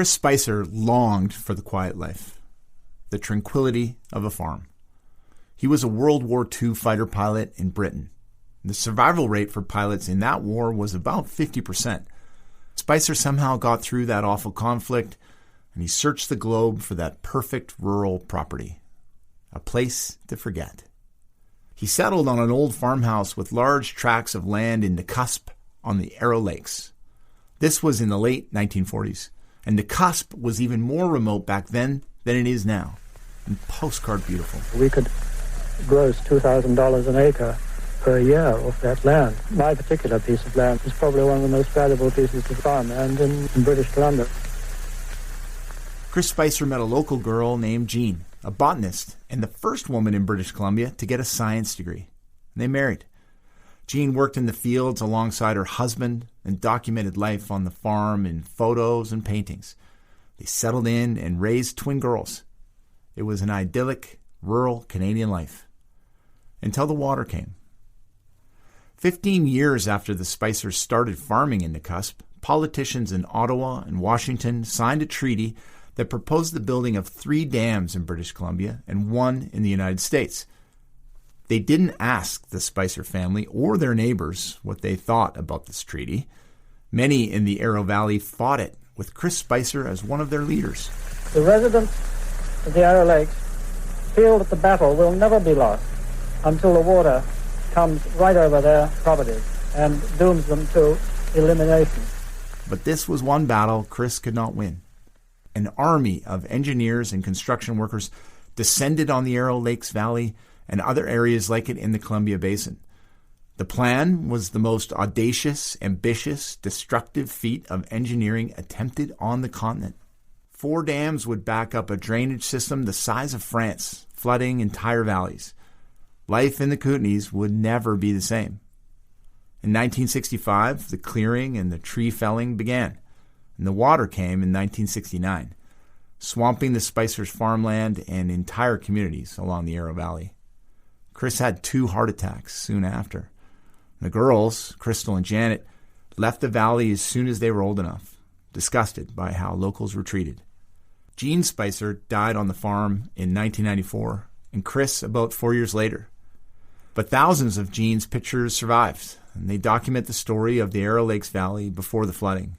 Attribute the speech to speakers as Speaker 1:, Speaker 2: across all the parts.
Speaker 1: Chris Spicer longed for the quiet life, the tranquility of a farm. He was a World War II fighter pilot in Britain. The survival rate for pilots in that war was about 50%. Spicer somehow got through that awful conflict, and he searched the globe for that perfect rural property, a place to forget. He settled on an old farmhouse with large tracts of land in the cusp on the Arrow Lakes. This was in the late 1940s, and the cusp was even more remote back then than it is now, and postcard beautiful.
Speaker 2: We could gross $2,000 an acre per year off that land. My particular piece of land is probably one of the most valuable pieces of farmland in British Columbia.
Speaker 1: Chris Spicer met a local girl named Jean, a botanist, and the first woman in British Columbia to get a science degree. And they married. Jean worked in the fields alongside her husband and documented life on the farm in photos and paintings. They settled in and raised twin girls. It was an idyllic, rural Canadian life. Until the water came. 15 years after the Spicers started farming in the cusp, politicians in Ottawa and Washington signed a treaty that proposed the building of 3 dams in British Columbia and 1 in the United States. They didn't ask the Spicer family or their neighbors what they thought about this treaty. Many in the Arrow Valley fought it, with Chris Spicer as one of their leaders.
Speaker 2: The residents of the Arrow Lakes feel that the battle will never be lost until the water comes right over their properties and dooms them to elimination.
Speaker 1: But this was one battle Chris could not win. An army of engineers and construction workers descended on the Arrow Lakes Valley and other areas like it in the Columbia Basin. The plan was the most audacious, ambitious, destructive feat of engineering attempted on the continent. 4 dams would back up a drainage system the size of France, flooding entire valleys. Life in the Kootenays would never be the same. In 1965, the clearing and the tree felling began, and the water came in 1969, swamping the Spicers' farmland and entire communities along the Arrow Valley. Chris had 2 heart attacks soon after. The girls, Crystal and Janet, left the valley as soon as they were old enough, disgusted by how locals were treated. Jean Spicer died on the farm in 1994, and Chris about 4 years later. But thousands of Jean's pictures survived, and they document the story of the Arrow Lakes Valley before the flooding.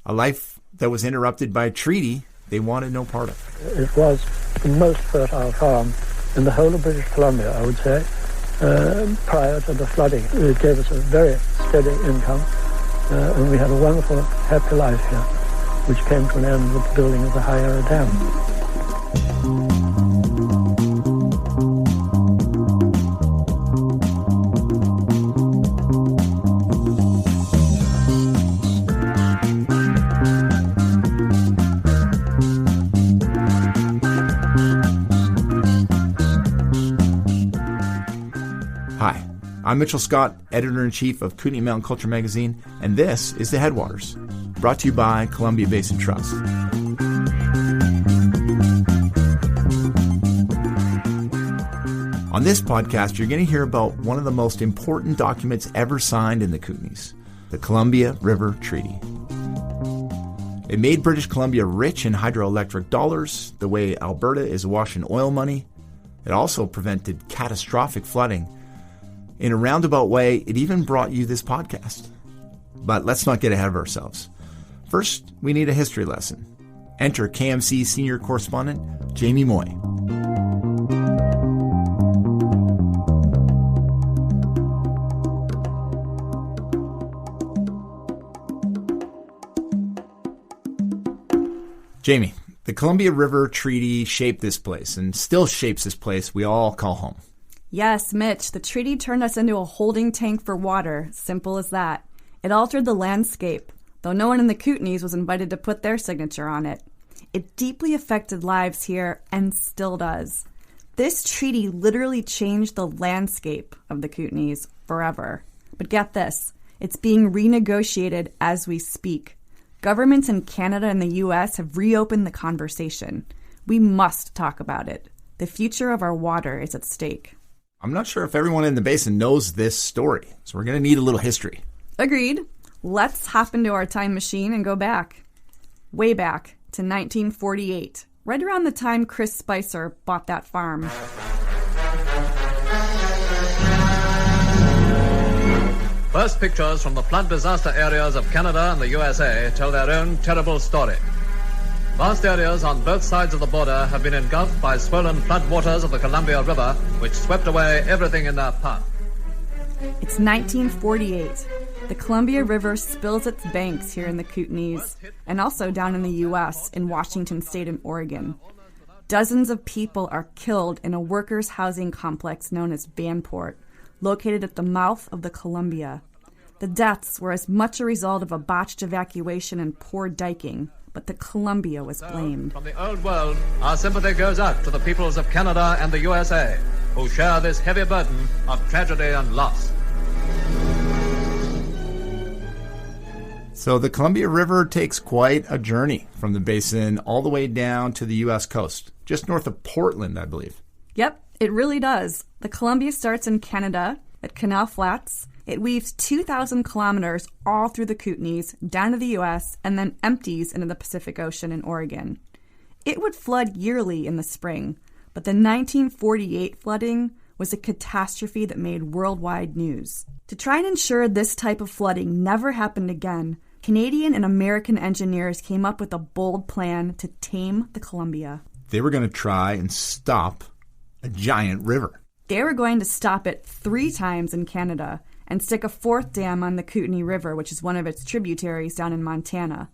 Speaker 1: A life that was interrupted by a treaty they wanted no part of.
Speaker 2: It was the most fertile farm in the whole of British Columbia, I would say, prior to the flooding. It gave us a very steady income, and we had a wonderful, happy life here, which came to an end with the building of the High Arrow Dam.
Speaker 1: I'm Mitchell Scott, Editor-in-Chief of Kootenay Mountain Culture Magazine, and this is The Headwaters, brought to you by Columbia Basin Trust. On this podcast, you're going to hear about one of the most important documents ever signed in the Kootenays, the Columbia River Treaty. It made British Columbia rich in hydroelectric dollars, the way Alberta is awash in oil money. It also prevented catastrophic flooding. In a roundabout way, it even brought you this podcast. But let's not get ahead of ourselves. First, we need a history lesson. Enter KMC senior correspondent Jamie Moy. Jamie, the Columbia River Treaty shaped this place and still shapes this place we all call home.
Speaker 3: Yes, Mitch, the treaty turned us into a holding tank for water. Simple as that. It altered the landscape, though no one in the Kootenays was invited to put their signature on it. It deeply affected lives here and still does. This treaty literally changed the landscape of the Kootenays forever. But get this, it's being renegotiated as we speak. Governments in Canada and the U.S. have reopened the conversation. We must talk about it. The future of our water is at stake.
Speaker 1: I'm not sure if everyone in the basin knows this story, so we're going to need a little history.
Speaker 3: Agreed. Let's hop into our time machine and go back. way back to 1948, right around the time Chris Spicer bought that farm.
Speaker 4: First pictures from the flood disaster areas of Canada and the USA tell their own terrible story. Vast areas on both sides of the border have been engulfed by swollen flood waters of the Columbia River, which swept away everything in their path.
Speaker 3: It's 1948. The Columbia River spills its banks here in the Kootenays, and also down in the U.S. in Washington State and Oregon. Dozens of people are killed in a workers' housing complex known as Vanport, located at the mouth of the Columbia. The deaths were as much a result of a botched evacuation and poor diking, but the Columbia was blamed.
Speaker 4: From the old world, our sympathy goes out to the peoples of Canada and the USA, who share this heavy burden of tragedy and loss.
Speaker 1: So the Columbia River takes quite a journey from the basin all the way down to the U.S. coast, just north of Portland, I believe.
Speaker 3: Yep, it really does. The Columbia starts in Canada at Canal Flats. It weaves 2,000 kilometers all through the Kootenays, down to the U.S., and then empties into the Pacific Ocean in Oregon. It would flood yearly in the spring, but the 1948 flooding was a catastrophe that made worldwide news. To try and ensure this type of flooding never happened again, Canadian and American engineers came up with a bold plan to tame the Columbia.
Speaker 1: They were going to try and stop a giant river.
Speaker 3: They were going to stop it 3 times in Canada and stick a 4th dam on the Kootenay River, which is one of its tributaries down in Montana.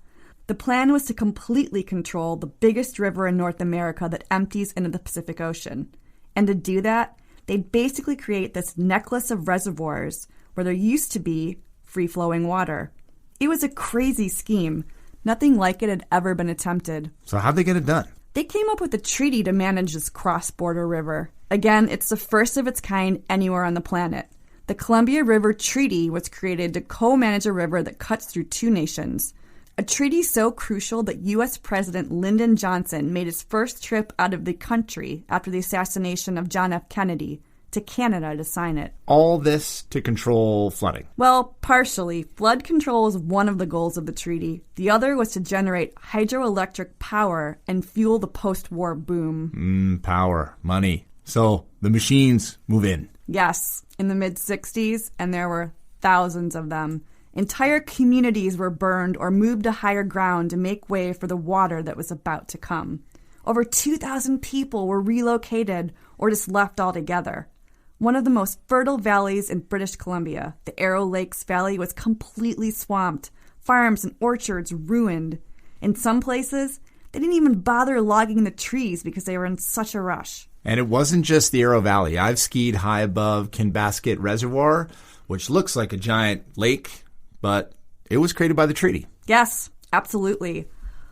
Speaker 3: The plan was to completely control the biggest river in North America that empties into the Pacific Ocean. And to do that, they'd basically create this necklace of reservoirs where there used to be free-flowing water. It was a crazy scheme. Nothing like it had ever been attempted.
Speaker 1: So how'd they get it done?
Speaker 3: They came up with a treaty to manage this cross-border river. Again, it's the first of its kind anywhere on the planet. The Columbia River Treaty was created to co-manage a river that cuts through 2 nations. A treaty so crucial that U.S. President Lyndon Johnson made his first trip out of the country after the assassination of John F. Kennedy to Canada to sign it.
Speaker 1: All this to control flooding.
Speaker 3: Well, partially. Flood control was one of the goals of the treaty. The other was to generate hydroelectric power and fuel the post-war boom.
Speaker 1: Power, money. So the machines move in.
Speaker 3: Yes, in the mid-60s, and there were thousands of them. Entire communities were burned or moved to higher ground to make way for the water that was about to come. Over 2,000 people were relocated or just left altogether. One of the most fertile valleys in British Columbia, the Arrow Lakes Valley, was completely swamped, farms and orchards ruined. In some places, they didn't even bother logging the trees because they were in such a rush.
Speaker 1: And it wasn't just the Arrow Valley. I've skied high above Kinbasket Reservoir, which looks like a giant lake, but it was created by the treaty.
Speaker 3: Yes, absolutely.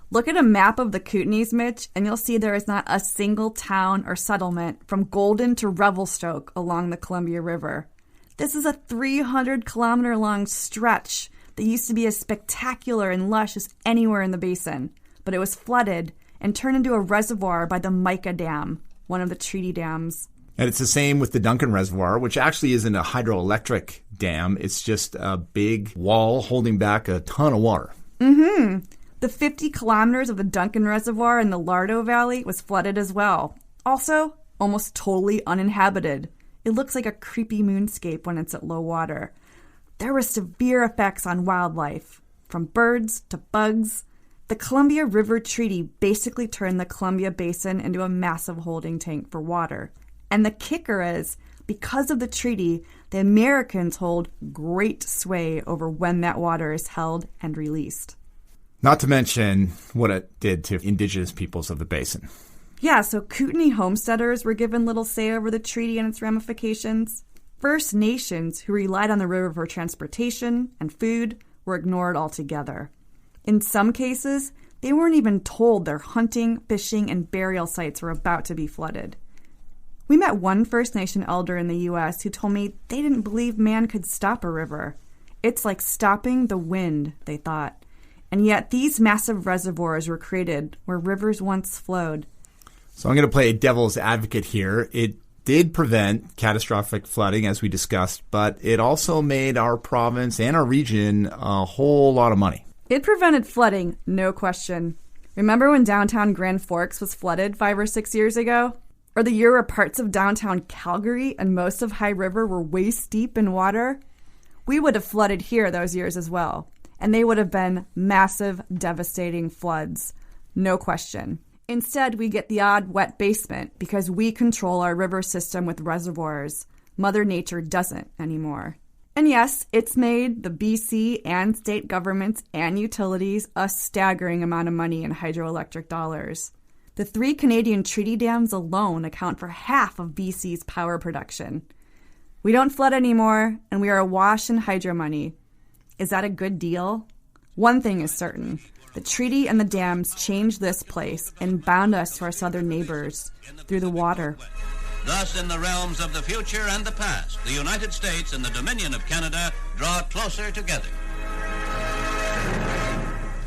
Speaker 3: Look at a map of the Kootenays, Mitch, and you'll see there is not a single town or settlement from Golden to Revelstoke along the Columbia River. This is a 300-kilometer-long stretch that used to be as spectacular and lush as anywhere in the basin, but it was flooded and turned into a reservoir by the Mica Dam, one of the treaty dams.
Speaker 1: And it's the same with the Duncan Reservoir, which actually isn't a hydroelectric dam. It's just a big wall holding back a ton of water.
Speaker 3: The 50 kilometers of the Duncan Reservoir in the Lardo Valley was flooded as well. Also, almost totally uninhabited. It looks like a creepy moonscape when it's at low water. There were severe effects on wildlife, from birds to bugs. The Columbia River Treaty basically turned the Columbia Basin into a massive holding tank for water. And the kicker is, because of the treaty, the Americans hold great sway over when that water is held and released.
Speaker 1: Not to mention what it did to indigenous peoples of the basin.
Speaker 3: Yeah, so Kootenay homesteaders were given little say over the treaty and its ramifications. First Nations, who relied on the river for transportation and food, were ignored altogether. In some cases, they weren't even told their hunting, fishing, and burial sites were about to be flooded. We met one First Nation elder in the U.S. who told me they didn't believe man could stop a river. It's like stopping the wind, they thought. And yet these massive reservoirs were created where rivers once flowed.
Speaker 1: So I'm going to play devil's advocate here. It did prevent catastrophic flooding, as we discussed, but it also made our province and our region a whole lot of money.
Speaker 3: It prevented flooding, no question. Remember when downtown Grand Forks was flooded 5 or 6 years ago? Or the year where parts of downtown Calgary and most of High River were waist deep in water? We would have flooded here those years as well. And they would have been massive, devastating floods. No question. Instead, we get the odd wet basement because we control our river system with reservoirs. Mother Nature doesn't anymore. And yes, it's made the BC and state governments and utilities a staggering amount of money in hydroelectric dollars. The 3 Canadian treaty dams alone account for half of BC's power production. We don't flood anymore, and we are awash in hydro money. Is that a good deal? One thing is certain. The treaty and the dams changed this place and bound us to our southern neighbors through the water.
Speaker 5: Thus, in the realms of the future and the past, the United States and the Dominion of Canada draw closer together.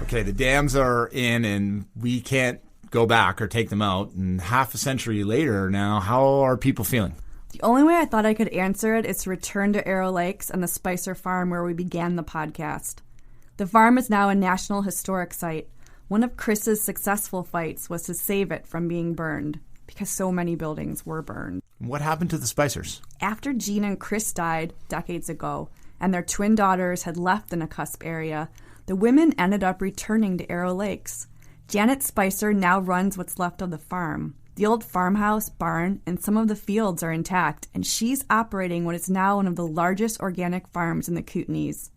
Speaker 1: Okay, the dams are in and we can't go back or take them out. And half a century later now, how are people feeling?
Speaker 3: The only way I thought I could answer it is to return to Arrow Lakes and the Spicer Farm where we began the podcast. The farm is now a National Historic Site. One of Chris's successful fights was to save it from being burned, because so many buildings were burned.
Speaker 1: What happened to the Spicers?
Speaker 3: After Jean and Chris died decades ago, and their twin daughters had left the Nakusp area, the women ended up returning to Arrow Lakes. Janet Spicer now runs what's left of the farm. The old farmhouse, barn, and some of the fields are intact, and she's operating what is now one of the largest organic farms in the Kootenays.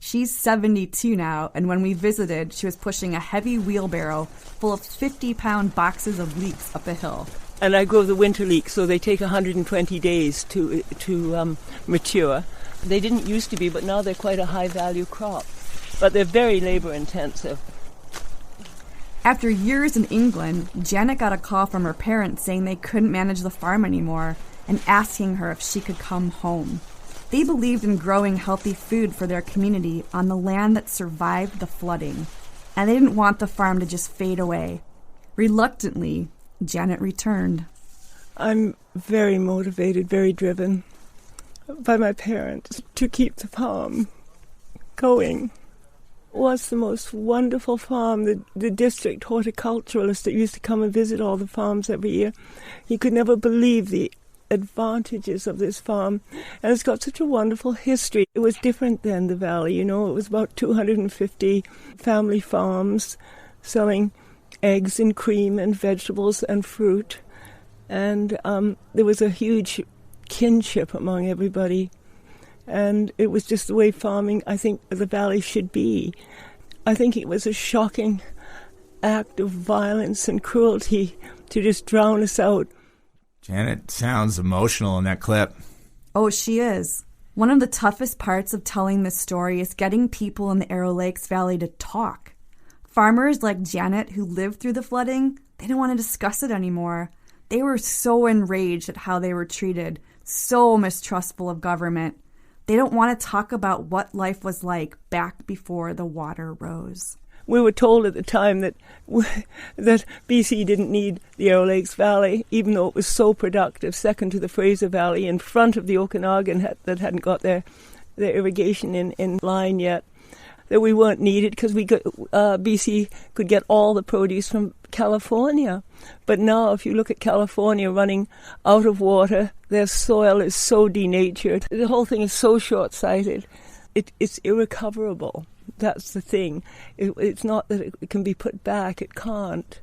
Speaker 3: She's 72 now, and when we visited, she was pushing a heavy wheelbarrow full of 50-pound boxes of leeks up a hill.
Speaker 6: And I grow the winter leeks, so they take 120 days to mature. They didn't used to be, but now they're quite a high-value crop. But they're very labor-intensive.
Speaker 3: After years in England, Janet got a call from her parents saying they couldn't manage the farm anymore and asking her if she could come home. They believed in growing healthy food for their community on the land that survived the flooding, and they didn't want the farm to just fade away. Reluctantly, Janet returned.
Speaker 6: I'm very motivated, very driven by my parents to keep the farm going. It was the most wonderful farm. The district horticulturalist that used to come and visit all the farms every year, he could never believe the advantages of this farm, and it's got such a wonderful history. It was different than the valley, it was about 250 family farms selling eggs and cream and vegetables and fruit, and there was a huge kinship among everybody, and it was just the way farming, I think, the valley should be. I think it was a shocking act of violence and cruelty to just drown us out.
Speaker 1: Janet sounds emotional in that clip.
Speaker 3: Oh, she is. One of the toughest parts of telling this story is getting people in the Arrow Lakes Valley to talk. Farmers like Janet who lived through the flooding, they didn't want to discuss it anymore. They were so enraged at how they were treated, so mistrustful of government. They don't want to talk about what life was like back before the water rose.
Speaker 6: We were told at the time that BC didn't need the Arrow Lakes Valley, even though it was so productive, second to the Fraser Valley, in front of the Okanagan that hadn't got their irrigation in line yet, that we weren't needed because BC could get all the produce from California. But now if you look at California running out of water, their soil is so denatured. The whole thing is so short-sighted. It's irrecoverable. That's the thing. It's not that it can be put back. It can't.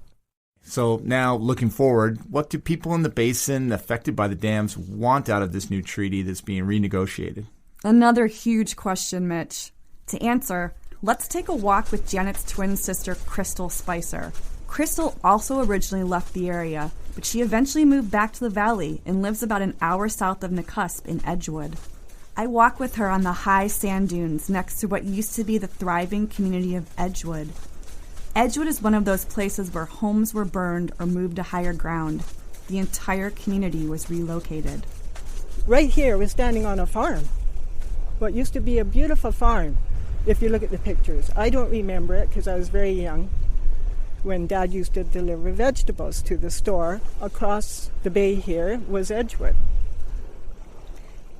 Speaker 1: So now, looking forward, what do people in the basin affected by the dams want out of this new treaty that's being renegotiated?
Speaker 3: Another huge question, Mitch. To answer, let's take a walk with Janet's twin sister, Crystal Spicer. Crystal also originally left the area, but she eventually moved back to the valley and lives about an hour south of Nakusp in Edgewood. I walk with her on the high sand dunes next to what used to be the thriving community of Edgewood. Edgewood is one of those places where homes were burned or moved to higher ground. The entire community was relocated.
Speaker 7: Right here, we're standing on a farm. What used to be a beautiful farm, if you look at the pictures. I don't remember it because I was very young when Dad used to deliver vegetables to the store. Across the bay here was Edgewood.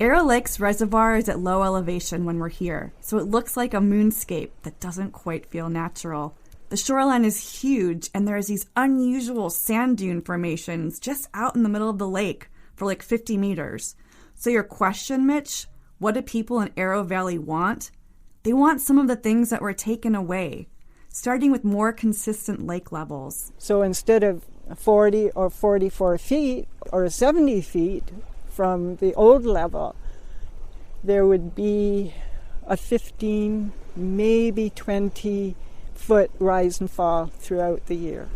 Speaker 3: Arrow Lake's reservoir is at low elevation when we're here, so it looks like a moonscape that doesn't quite feel natural. The shoreline is huge, and there's these unusual sand dune formations just out in the middle of the lake for like 50 meters. So your question, Mitch, what do people in Arrow Valley want? They want some of the things that were taken away, starting with more consistent lake levels.
Speaker 7: So instead of 40 or 44 feet or 70 feet from the old level, there would be a 15, maybe 20 foot rise and fall throughout the year.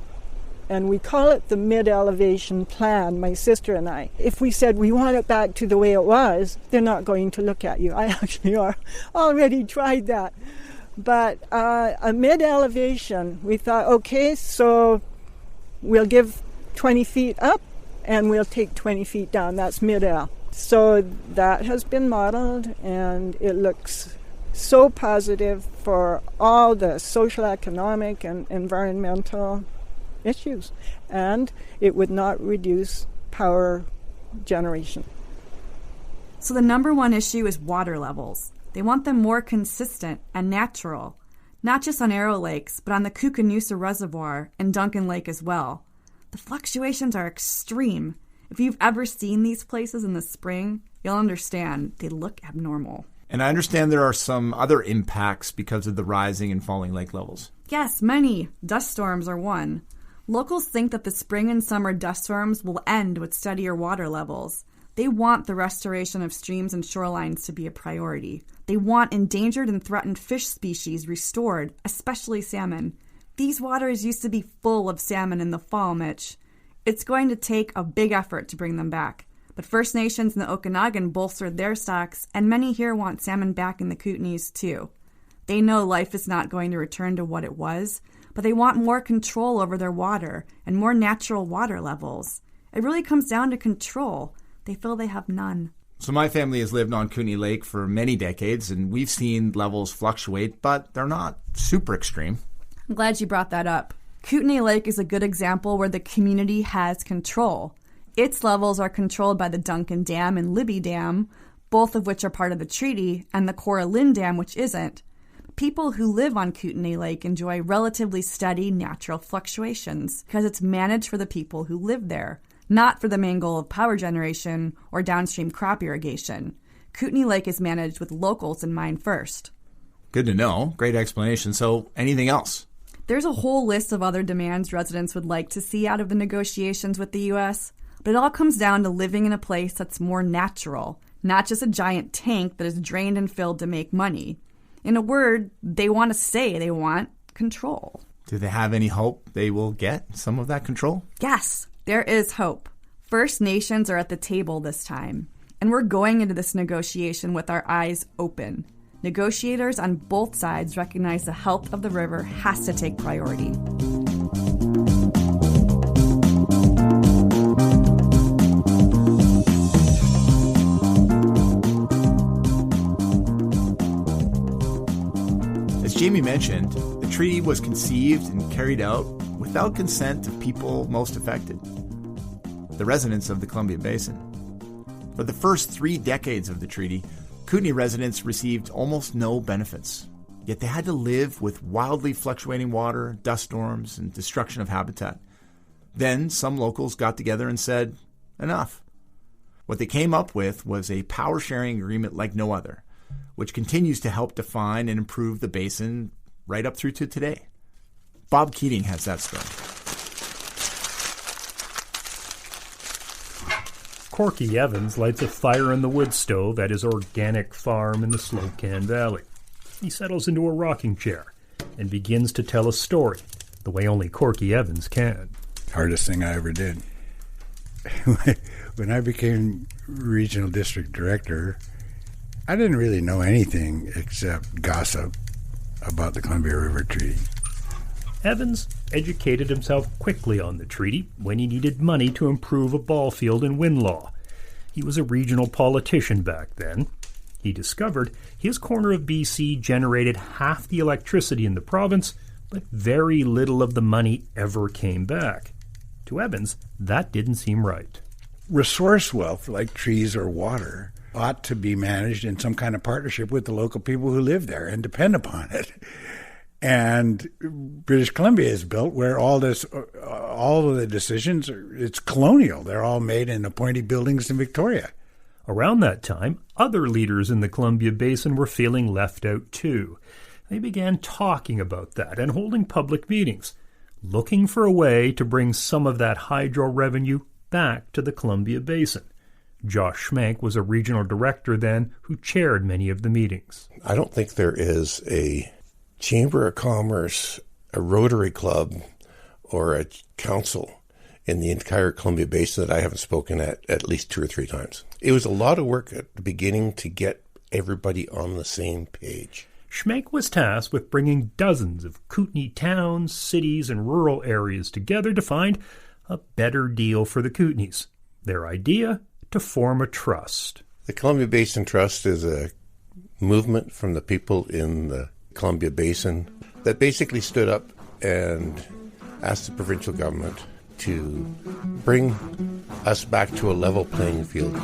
Speaker 7: And we call it the mid-elevation plan, my sister and I. If we said we want it back to the way it was, they're not going to look at you. I actually already tried that. But a mid-elevation, we thought, okay, so we'll give 20 feet up and we'll take 20 feet down. That's mid-el. So that has been modeled, and it looks so positive for all the social, economic, and environmental issues. And it would not reduce power generation.
Speaker 3: So the number one issue is water levels. They want them more consistent and natural, not just on Arrow Lakes, but on the Kootenays Reservoir and Duncan Lake as well. The fluctuations are extreme. If you've ever seen these places in the spring, you'll understand they look abnormal.
Speaker 1: And I understand there are some other impacts because of the rising and falling lake levels.
Speaker 3: Yes, many. Dust storms are one. Locals think that the spring and summer dust storms will end with steadier water levels. They want the restoration of streams and shorelines to be a priority. They want endangered and threatened fish species restored, especially salmon. These waters used to be full of salmon in the fall, Mitch. It's going to take a big effort to bring them back. But First Nations in the Okanagan bolstered their stocks, and many here want salmon back in the Kootenays too. They know life is not going to return to what it was, but they want more control over their water and more natural water levels. It really comes down to control. They feel they have none.
Speaker 1: So my family has lived on Kootenay Lake for many decades, and we've seen levels fluctuate, but they're not super extreme.
Speaker 3: I'm glad you brought that up. Kootenay Lake is a good example where the community has control. Its levels are controlled by the Duncan Dam and Libby Dam, both of which are part of the treaty, and the Cora Lynn Dam, which isn't. People who live on Kootenay Lake enjoy relatively steady natural fluctuations because it's managed for the people who live there, not for the main goal of power generation or downstream crop irrigation. Kootenay Lake is managed with locals in mind first.
Speaker 1: Good to know. Great explanation. So anything else?
Speaker 3: There's a whole list of other demands residents would like to see out of the negotiations with the U.S., but it all comes down to living in a place that's more natural, not just a giant tank that is drained and filled to make money. In a word, they want to say they want control.
Speaker 1: Do they have any hope they will get some of that control?
Speaker 3: Yes, there is hope. First Nations are at the table this time, and we're going into this negotiation with our eyes open. Negotiators on both sides recognize the health of the river has to take priority.
Speaker 1: As Jamie mentioned, the treaty was conceived and carried out without consent of people most affected, the residents of the Columbia Basin. For the first 3 decades of the treaty, Kootenay residents received almost no benefits, yet they had to live with wildly fluctuating water, dust storms, and destruction of habitat. Then some locals got together and said, enough. What they came up with was a power-sharing agreement like no other, which continues to help define and improve the basin right up through to today. Bob Keating has that story.
Speaker 8: Corky Evans lights a fire in the wood stove at his organic farm in the Slocan Valley. He settles into a rocking chair and begins to tell a story, the way only Corky Evans can.
Speaker 9: Hardest thing I ever did. When I became regional district director, I didn't really know anything except gossip about the Columbia River Treaty.
Speaker 8: Evans educated himself quickly on the treaty when he needed money to improve a ball field in Winlaw. He was a regional politician back then. He discovered his corner of BC generated half the electricity in the province, but very little of the money ever came back. To Evans, that didn't seem right.
Speaker 9: Resource wealth, like trees or water, ought to be managed in some kind of partnership with the local people who live there and depend upon it. And British Columbia is built where all of the decisions, it's colonial. They're all made in appointee buildings in Victoria.
Speaker 8: Around that time, other leaders in the Columbia Basin were feeling left out too. They began talking about that and holding public meetings, looking for a way to bring some of that hydro revenue back to the Columbia Basin. Josh Schmank was a regional director then who chaired many of the meetings.
Speaker 10: I don't think there is a Chamber of Commerce, a Rotary Club, or a council in the entire Columbia Basin that I haven't spoken at least 2 or 3 times. It was a lot of work at the beginning to get everybody on the same page.
Speaker 8: Schmank was tasked with bringing dozens of Kootenay towns, cities, and rural areas together to find a better deal for the Kootenays. Their idea? To form a trust.
Speaker 10: The Columbia Basin Trust is a movement from the people in the Columbia Basin that basically stood up and asked the provincial government to bring us back to a level playing field.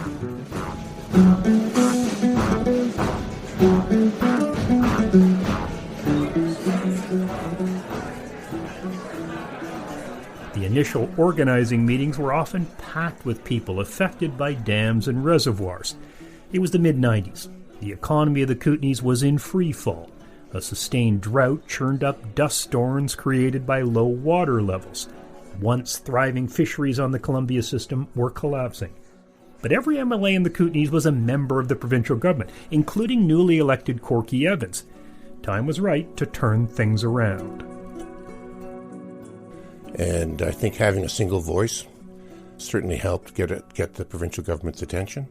Speaker 8: The initial organizing meetings were often packed with people affected by dams and reservoirs. It was the mid-90s. The economy of the Kootenays was in free fall. A sustained drought churned up dust storms created by low water levels. Once thriving fisheries on the Columbia system were collapsing. But every MLA in the Kootenays was a member of the provincial government, including newly elected Corky Evans. Time was right to turn things around.
Speaker 10: And I think having a single voice certainly helped get the provincial government's attention.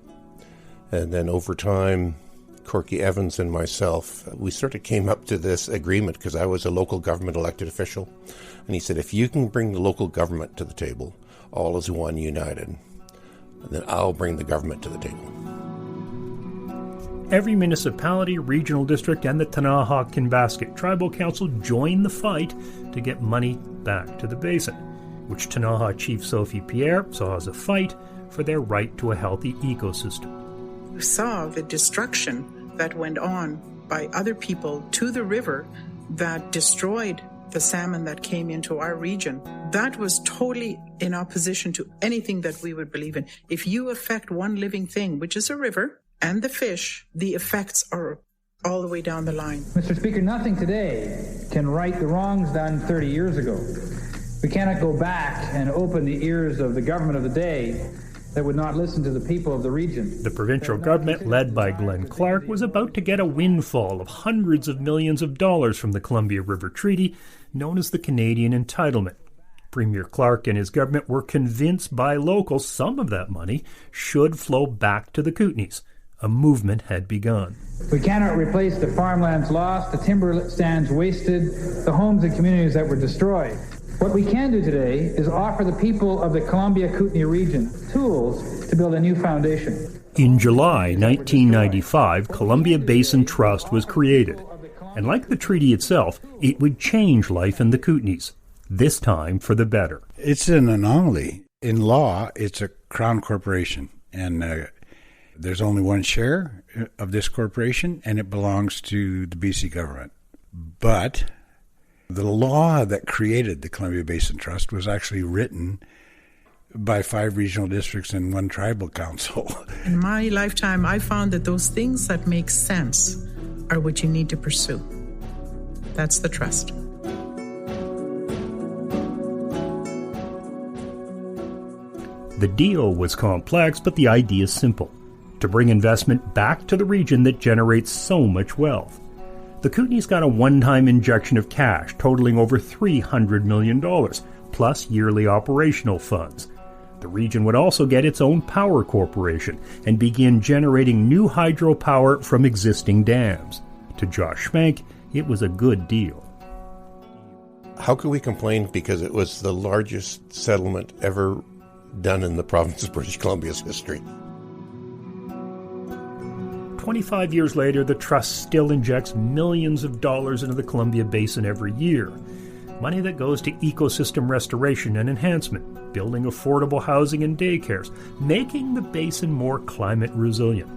Speaker 10: And then over time, Corky Evans and myself, we sort of came up to this agreement because I was a local government elected official. And he said, if you can bring the local government to the table, all is one united, then I'll bring the government to the table.
Speaker 8: Every municipality, regional district, and the Ktunaxa-Kinbasket Tribal Council joined the fight to get money back to the basin, which Ktunaxa Chief Sophie Pierre saw as a fight for their right to a healthy ecosystem.
Speaker 11: We saw the destruction that went on by other people to the river that destroyed the salmon that came into our region. That was totally in opposition to anything that we would believe in. If you affect one living thing, which is a river, and the fish, the effects are all the way down the line.
Speaker 12: Mr. Speaker, nothing today can right the wrongs done 30 years ago. We cannot go back and open the ears of the government of the day that would not listen to the people of the region.
Speaker 8: The provincial government, led by Glenn Clark, was about to get a windfall of hundreds of millions of dollars from the Columbia River Treaty, known as the Canadian Entitlement. Premier Clark and his government were convinced by locals some of that money should flow back to the Kootenays. A movement had begun.
Speaker 12: We cannot replace the farmlands lost, the timber stands wasted, the homes and communities that were destroyed. What we can do today is offer the people of the Columbia Kootenay region tools to build a new foundation.
Speaker 8: In July 1995, Columbia Basin Trust was created. And like the treaty itself, it would change life in the Kootenays, this time for the better.
Speaker 9: It's an anomaly. In law, it's a crown corporation, and there's only one share of this corporation, and it belongs to the BC government. But the law that created the Columbia Basin Trust was actually written by 5 regional districts and 1 tribal council.
Speaker 11: In my lifetime, I found that those things that make sense are what you need to pursue. That's the trust.
Speaker 8: The deal was complex, but the idea is simple: to bring investment back to the region that generates so much wealth. The Kootenays got a one-time injection of cash totaling over $300 million, plus yearly operational funds. The region would also get its own power corporation and begin generating new hydropower from existing dams. To Josh Schmank, it was a good deal.
Speaker 10: How could we complain? Because it was the largest settlement ever done in the province of British Columbia's history.
Speaker 8: 25 years later, the trust still injects millions of dollars into the Columbia Basin every year. Money that goes to ecosystem restoration and enhancement, building affordable housing and daycares, making the basin more climate resilient.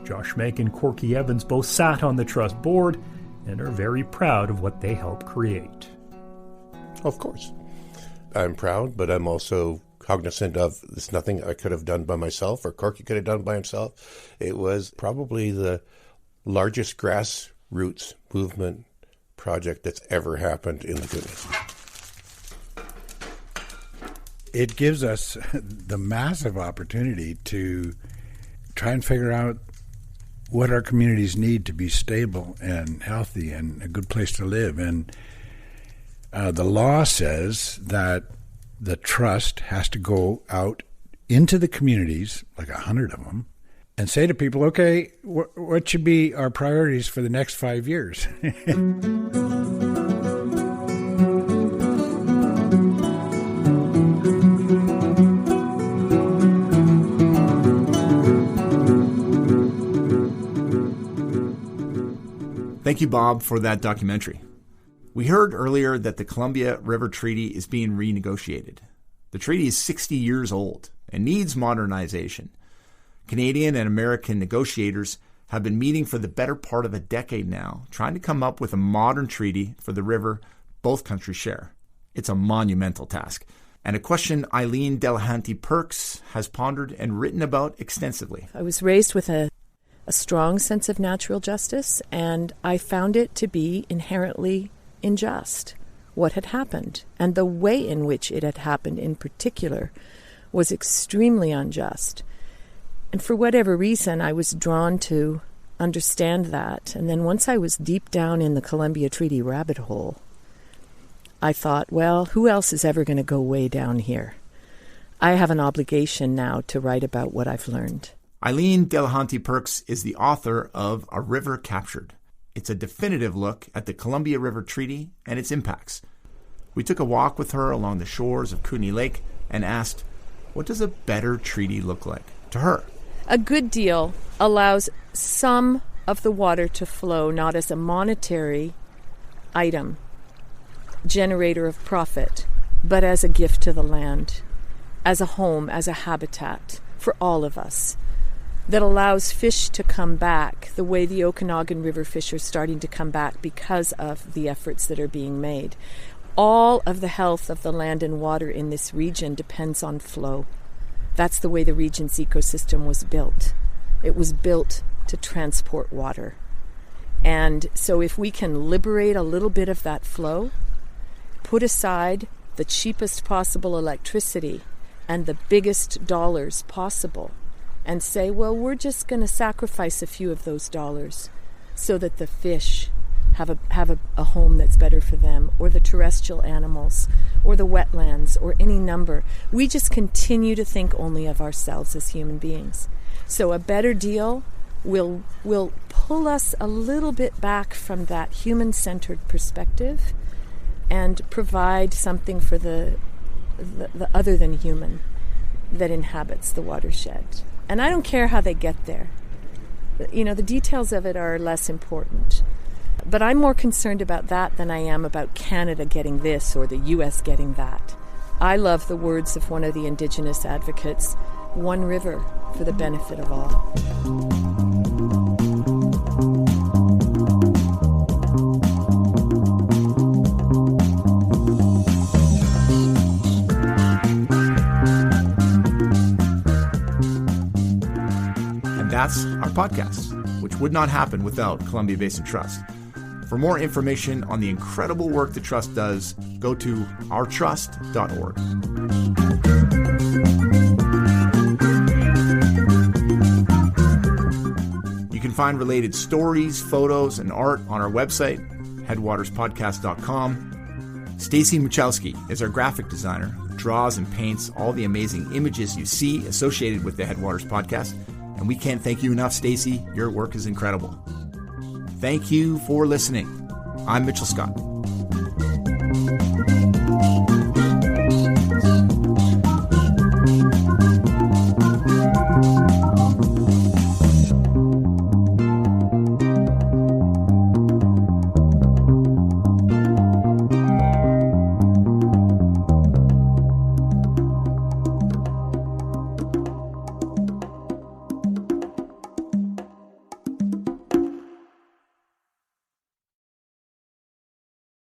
Speaker 8: Josh Schmenk and Corky Evans both sat on the trust board and are very proud of what they helped create.
Speaker 10: Of course. I'm proud, but I'm also cognizant of there's nothing I could have done by myself or Corky could have done by himself. It was probably the largest grassroots movement project that's ever happened in the Kootenays.
Speaker 9: It gives us the massive opportunity to try and figure out what our communities need to be stable and healthy and a good place to live. And the law says that the trust has to go out into the communities, like 100 of them, and say to people, okay, what should be our priorities for the next 5 years?
Speaker 1: Thank you, Bob, for that documentary. We heard earlier that the Columbia River Treaty is being renegotiated. The treaty is 60 years old and needs modernization. Canadian and American negotiators have been meeting for the better part of a decade now, trying to come up with a modern treaty for the river both countries share. It's a monumental task, and a question Eileen Delahanty Perks has pondered and written about extensively.
Speaker 13: I was raised with a strong sense of natural justice, and I found it to be inherently unjust, what had happened. And the way in which it had happened in particular was extremely unjust. And for whatever reason, I was drawn to understand that. And then once I was deep down in the Columbia Treaty rabbit hole, I thought, well, who else is ever going to go way down here? I have an obligation now to write about what I've learned.
Speaker 1: Eileen Delahanty Perks is the author of A River Captured. It's a definitive look at the Columbia River Treaty and its impacts. We took a walk with her along the shores of Kootenay Lake and asked, what does a better treaty look like to her?
Speaker 13: A good deal allows some of the water to flow not as a monetary item, generator of profit, but as a gift to the land, as a home, as a habitat for all of us, that allows fish to come back the way the Okanagan River fish are starting to come back because of the efforts that are being made. All of the health of the land and water in this region depends on flow. That's the way the region's ecosystem was built. It was built to transport water. And so if we can liberate a little bit of that flow, put aside the cheapest possible electricity and the biggest dollars possible, and say, well, we're just going to sacrifice a few of those dollars so that the fish have a home that's better for them, or the terrestrial animals, or the wetlands, or any number. We just continue to think only of ourselves as human beings. So a better deal will pull us a little bit back from that human-centered perspective and provide something for the other than human that inhabits the watershed. And I don't care how they get there. You know, the details of it are less important. But I'm more concerned about that than I am about Canada getting this or the U.S. getting that. I love the words of one of the Indigenous advocates, one river for the benefit of all.
Speaker 1: That's our podcast, which would not happen without Columbia Basin Trust. For more information on the incredible work the Trust does, go to ourtrust.org. You can find related stories, photos, and art on our website, headwaterspodcast.com. Stacy Muchowski is our graphic designer, who draws and paints all the amazing images you see associated with the Headwaters Podcast. And we can't thank you enough, Stacy. Your work is incredible. Thank you for listening. I'm Mitchell Scott.